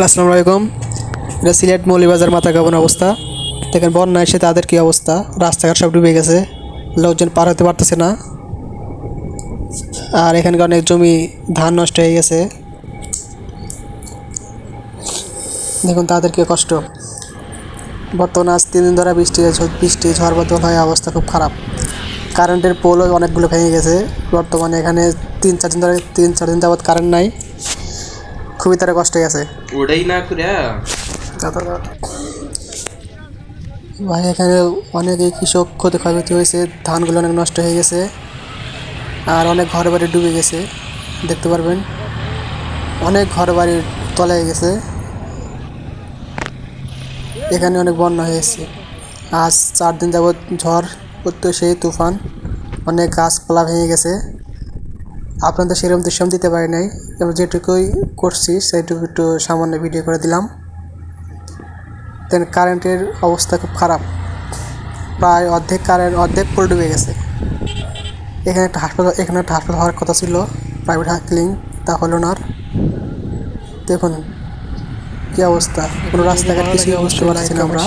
আসসালামু আলাইকুম। এটা সিলেট মৌলভীবাজার মাথাকাবন অবস্থা। দেখেন বন্যা এসে তাদের কি অবস্থা, রাস্তাঘাট সব ডুবে গেছে, লোকজন পার হতে পারতেছে না। আর এখানকার অনেক জমি ধান নষ্ট হয়ে গেছে। দেখুন তাদের কি কষ্ট। বর্তমানে আজ 3 দিন ধরে বৃষ্টি ঝড় বাদল হয়, অবস্থা খুব খারাপ। কারেন্টের পোলও অনেকগুলো ভেঙে গেছে। বর্তমানে এখানে 3-4 দিন যাবৎ কারেন্ট নাই। খুবই তারা কষ্টে গেছে। ওটাই না করে ভাই এখানে অনেকেই কৃষক ক্ষয়ক্ষতি হয়েছে, ধানগুলো অনেক নষ্ট হয়ে গেছে। আর অনেক ঘর বাড়ি ডুবে গেছে, দেখতে পারবেন অনেক ঘর বাড়ির তলায় গেছে। এখানে অনেক বন্যা হয়েছে। আজ 4 দিন যাবৎ ঝড় উঠতে সেই তুফান, অনেক গাছপালা ভেঙে গেছে। আপনাদের সেরকম দৃশ্য দিতে পারি নাই, এবং যেটুকুই করছি সেইটুকু একটু সামান্য ভিডিও করে দিলাম। দেন কারেন্টের অবস্থা খুব খারাপ, প্রায় অর্ধেক পুরো ডুবে গেছে। এখানে একটা হাসপাতাল হওয়ার কথা ছিল, প্রাইভেট ক্লিনিক, তা হলো না। দেখুন কি অবস্থা, কোনো রাস্তাঘাট কিছুই বুঝতে পারছি না আমরা।